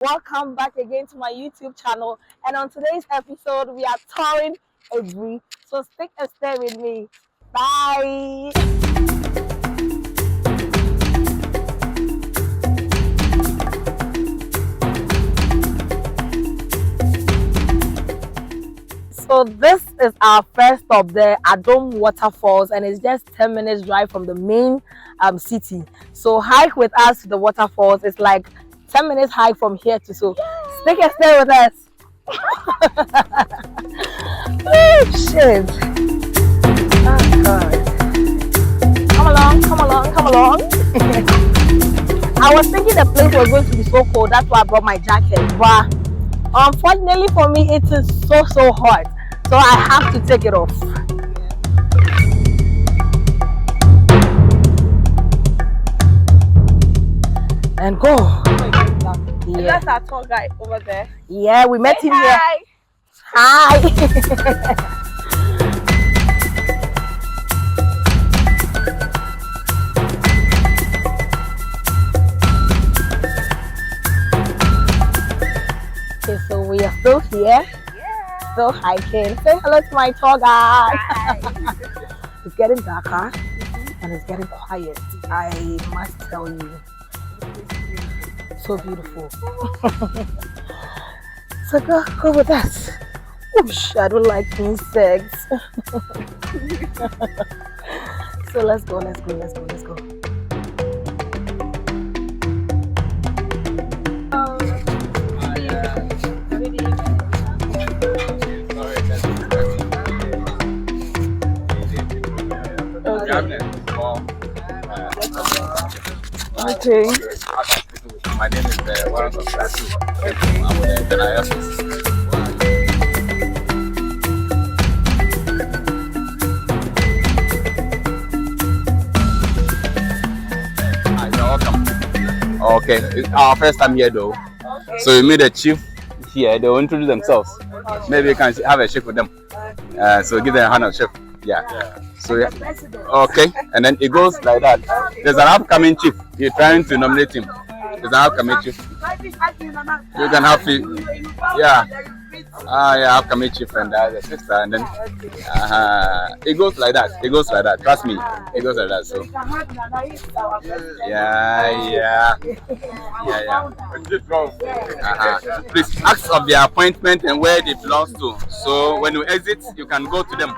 Welcome back again to my YouTube channel, and on today's episode we are touring Aburi, so stick and stay with me. Bye. So this is our first stop, the Adom Waterfalls, and it's just 10 minutes drive from the main city. So hike with us to the waterfalls. It's like 10 minutes hike from here to so. Stick and stay with us. Oh shit. Oh god. Come along, come along, come along. I was thinking the place was going to be so cold, that's why I brought my jacket. But unfortunately for me, it is so hot. So I have to take it off. And go. Yeah. That's our tour guide over there. Yeah, we met him here. Hi. Okay, so we are still here. Yeah. Still hiking. Say hello to my tour guide. It's getting darker and it's getting quiet. I must tell you. So beautiful. So go with us. Oosh, I don't like insects. So let's go. Okay. My name is Warren of I'm with the NIS. Welcome. Okay, it's our first time here though. Okay. So we meet the chief here. They will introduce themselves. Maybe you can have a shift with them. So give them a hand of shift. Yeah. So yeah. Okay, and then it goes like that. There's an upcoming chief. You're trying to nominate him. There's an upcoming chief. You can have it. Yeah. Yeah, upcoming chief and the sister, and then it goes like that. It goes like that. Trust me, it goes like that. So yeah. Please ask of their appointment and where they belong to. So when you exit, you can go to them.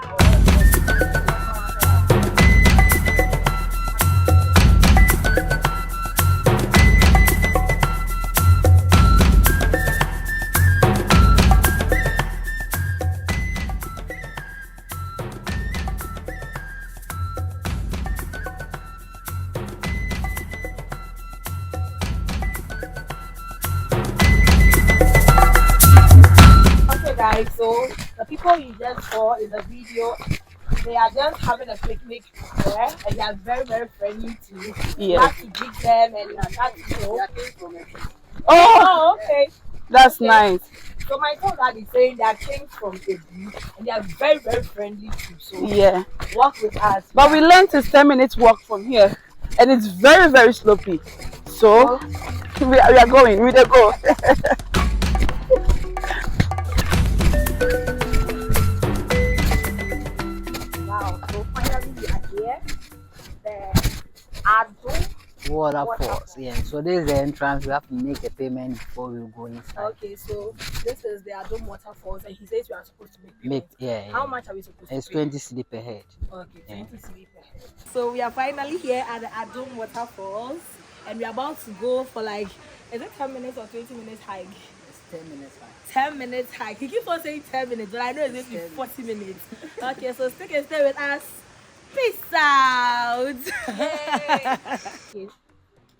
Guys, so the people you just saw in the video, they are just having a picnic there, and they are very friendly too. You have to greet them and that's Oh, okay. That's nice. So my tour guide is saying they are came from Aburi and they are very friendly too. So yeah, walk with us. But we learned it's 10 minutes walk from here, and it's very slopey. So we are going. We will go. Adom Waterfalls. Yeah, so this is the entrance. We have to make a payment before we go inside. Okay, so this is the Adom Waterfalls, and he says we are supposed to make payment. How much are we supposed to pay? It's 20 cedi per head. Okay, 20 cedi per head. So we are finally here at the Adom Waterfalls, and we are about to go for like, is it 10 minutes or 20 minutes hike? It's 10 minutes hike. 10 minutes hike. He keeps on saying 10 minutes, but I know it's going to be 40 minutes. Okay, so stick and stay with us. Peace out. Okay.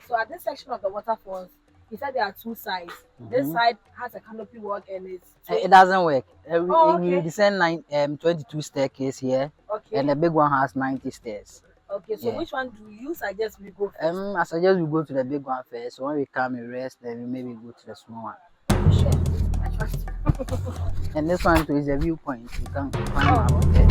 So at this section of the waterfalls, he said there are two sides. This side has a canopy walk and it doesn't work. Okay. You descend 22 staircase here, and the big one has 90 stairs. Okay, so which one do you suggest we go first? I suggest we go to the big one first. So when we come and rest, then we maybe go to the small one. Sure, I trust you. And this one too is a viewpoint. You can find out there.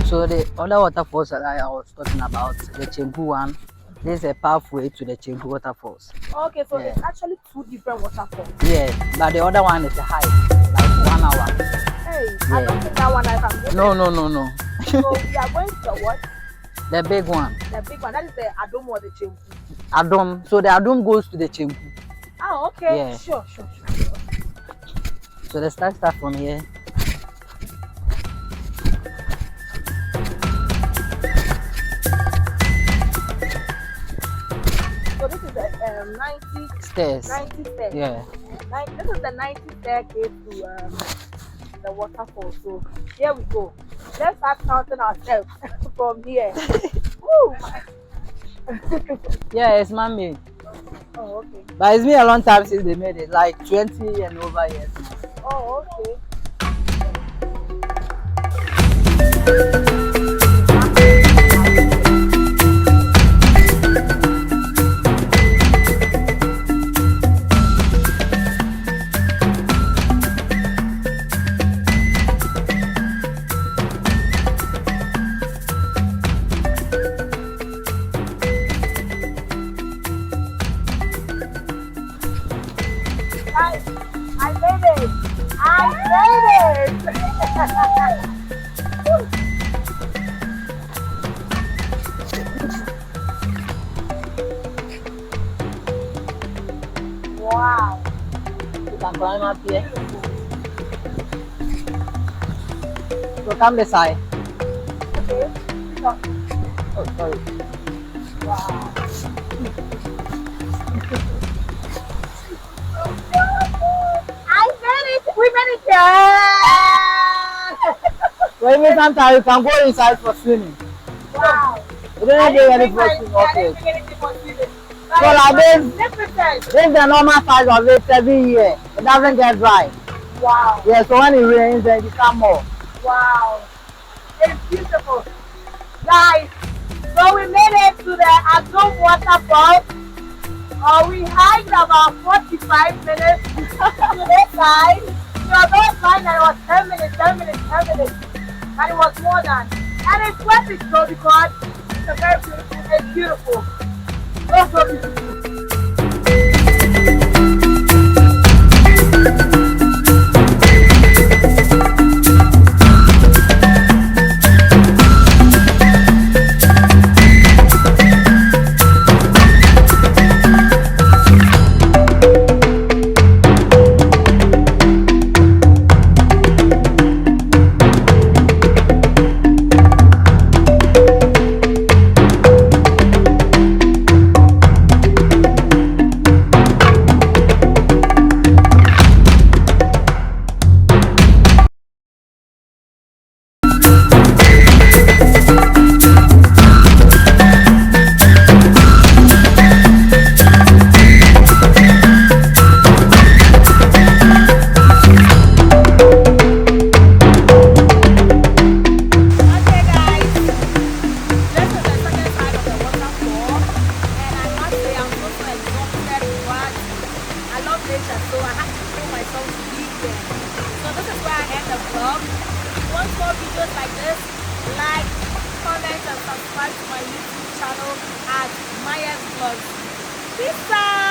So the other waterfalls that I was talking about, the Chempu one, This is a pathway to the Chimpu waterfalls. Okay, so Yeah. it's actually two different waterfalls. Yeah, but the other one is a hike, like 1 hour. Hey, I Yeah. don't think that one I can go. No. So we are going to the what? The big one. The big one. That is the Adom or the Chimpu. Adom. So the Adom goes to the Chimpu. Oh, okay. Yeah. Sure. So the start from here. So this is the 90 Stairs. stairs. Yeah. This is the 90 staircase to the waterfall. So here we go. Let's start counting ourselves from here. Woo! Yeah, it's man-made. Oh, okay. But it's been a long time since they made it, like 20 and over years. Oh, okay. I made it! I made it! Wow! You can climb up here. So come this side. Okay. So, Oh, sorry. wow. I made it! We made it! Yeah! So even sometimes you can go inside for swimming. Wow! You don't need any for swimming. Okay. So like this is the normal size of it every year. It doesn't get dry. Wow! Yeah, so when it rains, then it become more. Wow! It's beautiful. Guys, so we made it to the Adom Waterfalls. We hiked about 45 minutes to this side. We were going to find that it was 10 minutes. And it was more than. And it's worth it though because it's a very beautiful, it's beautiful. So beautiful. More videos like this, like, comment, and subscribe to my YouTube channel at Maya's Vlogs. Peace out!